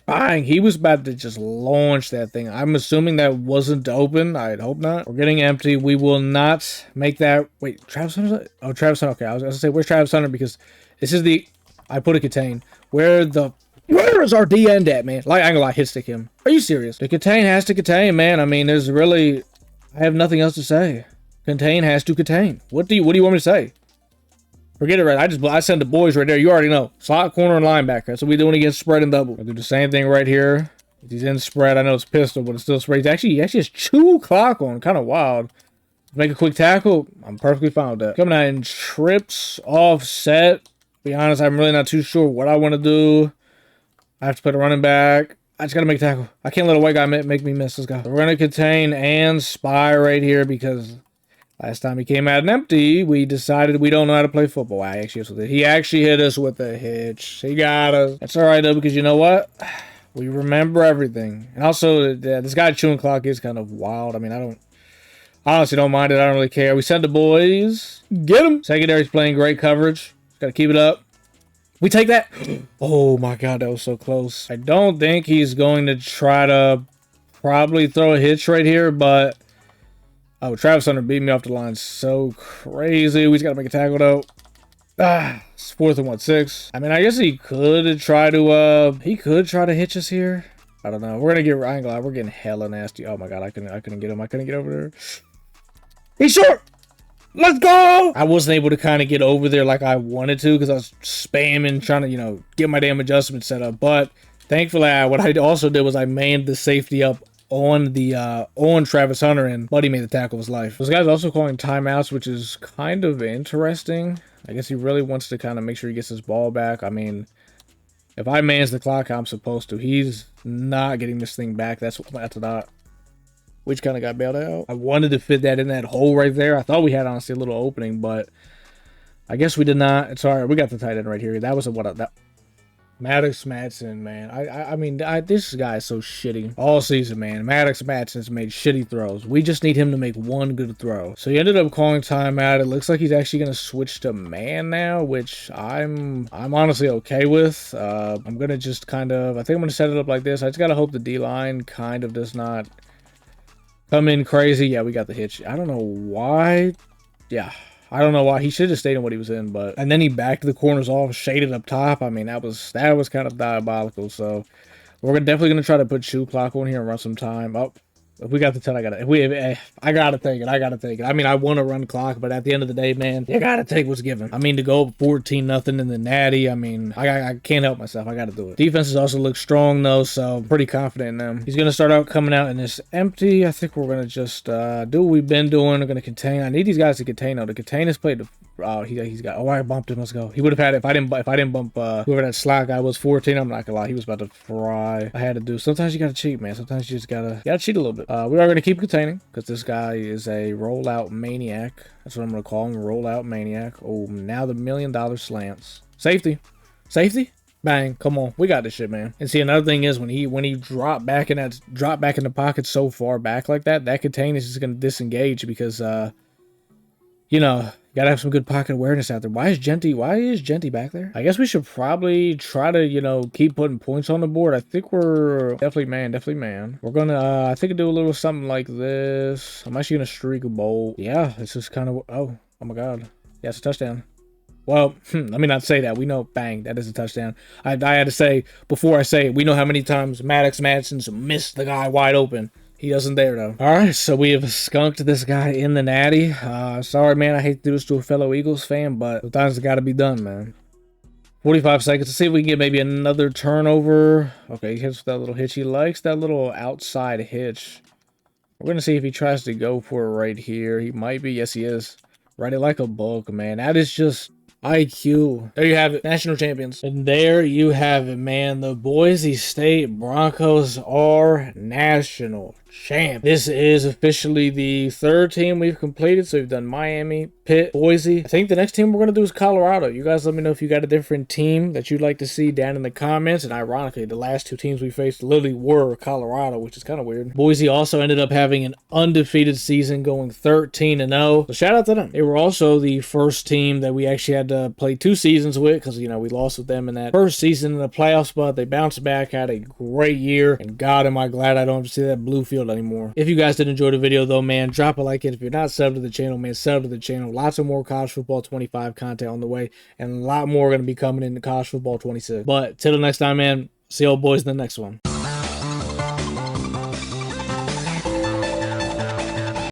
Bang! He was about to just launch that thing. I'm assuming that wasn't open. I'd hope not. We're getting empty. We will not make that. Wait, Travis Hunter? Oh, Travis Hunter. Okay, I was going to say, where's Travis Hunter? Because this is the... I put a contain. Where is our D end at, man? Like, I ain't gonna lie, hit stick him. Are you serious? The contain has to contain, man. I mean, there's really... I have nothing else to say. Contain has to contain. What do you want me to say? Forget it, right? I send the boys right there. You already know. Slot, corner, and linebacker. That's what we're doing against spread and double. I'll do the same thing right here. If he's in spread, I know it's pistol, but it's still spread. He actually has 2 clock on. Kind of wild. Make a quick tackle. I'm perfectly fine with that. Coming out in trips, offset. To be honest, I'm really not too sure what I want to do. I have to put a running back. I just got to make a tackle. I can't let a white guy make me miss this guy. So we're going to contain and spy right here because last time he came out and empty, we decided we don't know how to play football. He actually hit us with a hitch. He got us. That's all right, though, because you know what? We remember everything. And also, this guy chewing clock is kind of wild. I mean, I honestly don't mind it. I don't really care. We send the boys. Get him. Secondary's playing great coverage. Gotta keep it up. We take that. Oh my God, that was so close. I don't think he's going to try to probably throw a hitch right here, but oh, Travis Hunter beat me off the line so crazy. We just gotta make a tackle though. It's 4th and 6. I mean, I guess he could try to hitch us here. I don't know. We're gonna get Ryan Glide. We're getting hella nasty. Oh my God, I couldn't get him. I couldn't get over there. He's short. Let's go! I wasn't able to kind of get over there like I wanted to because I was spamming, trying to, you know, get my damn adjustment set up. But thankfully, what I also did was I manned the safety up on the on Travis Hunter, and Buddy made the tackle of his life. This guy's also calling timeouts, which is kind of interesting. I guess he really wants to kind of make sure he gets his ball back. I mean, if I manage the clock, I'm supposed to. He's not getting this thing back. That's not. Which kind of got bailed out. I wanted to fit that in that hole right there. I thought we had honestly a little opening, but I guess we did not. It's all right. We got the tight end right here. That was that. Maddox Madsen, man. I mean, this guy is so shitty all season, man. Maddox Madsen's made shitty throws. We just need him to make one good throw. So he ended up calling timeout. It looks like he's actually gonna switch to man now, which I'm honestly okay with. I'm gonna just I think I'm gonna set it up like this. I just gotta hope the D-line kind of does not come in crazy. Yeah, we got the hitch. I don't know why. Yeah, I don't know why. He should have stayed in what he was in, but... And then he backed the corners off, shaded up top. I mean, that was kind of diabolical. So, we're definitely going to try to put shoe clock on here and run some time. Oh, if we got the 10, I got it. I got to take it. I mean, I want to run clock, but at the end of the day, man, you got to take what's given. I mean, to go 14-0 in the Natty, I mean, I can't help myself. I got to do it. Defenses also look strong, though, so I'm pretty confident in them. He's going to start out coming out in this empty. I think we're going to just do what we've been doing. We're going to contain. I need these guys to contain, though. The contain has played... Oh, he's got... Oh, I bumped him. Let's go. He would have had it if I didn't bump whoever that slot guy was 14. I'm not gonna lie. He was about to fry. I had to do... Sometimes you gotta cheat, man. Sometimes you just gotta cheat a little bit. We are gonna keep containing because this guy is a rollout maniac. That's what I'm gonna call him. Rollout maniac. Oh, now the $1 million slants. Safety. Safety. Bang. Come on. We got this shit, man. And see, another thing is when he dropped back in the pocket so far back like that, that contain is just gonna disengage because you know, gotta have some good pocket awareness out there. Why is Genty back there? I guess we should probably try to, you know, keep putting points on the board. I think we're definitely man. We're gonna, I think do a little something like this. I'm actually gonna streak a bolt. Yeah, it's just kind of, oh my God. Yeah, it's a touchdown. Well, let me not say that. We know, bang, that is a touchdown. I had to say, before I say it, we know how many times Maddox Madsen's missed the guy wide open. He doesn't there, though. All right, so we have skunked this guy in the Natty. Sorry, man, I hate to do this to a fellow Eagles fan, but sometimes it's got to be done, man. 45 seconds. Let's see if we can get maybe another turnover. Okay, he hits that little hitch. He likes that little outside hitch. We're going to see if he tries to go for it right here. He might be. Yes, he is. Right it like a book, man. That is just... IQ. There you have it. National champions. And there you have it, man. The Boise State Broncos are national champ. This is officially the 3rd team we've completed. So we've done Miami, Pitt, Boise. I think the next team we're going to do is Colorado. You guys let me know if you got a different team that you'd like to see down in the comments. And ironically, the last 2 teams we faced literally were Colorado, which is kind of weird. Boise also ended up having an undefeated season, going 13-0. So shout out to them. They were also the first team that we actually had to play 2 seasons with because, you know, we lost with them in that first season in the playoffs, but they bounced back, had a great year, and God, am I glad I don't have to see that blue field anymore. If you guys did enjoy the video, though, man, drop a like. If you're not subbed to the channel, man, sub to the channel. Lots of more College Football 25 content on the way, and a lot more going to be coming in College Football 26. But till the next time, man, see y'all boys in the next one.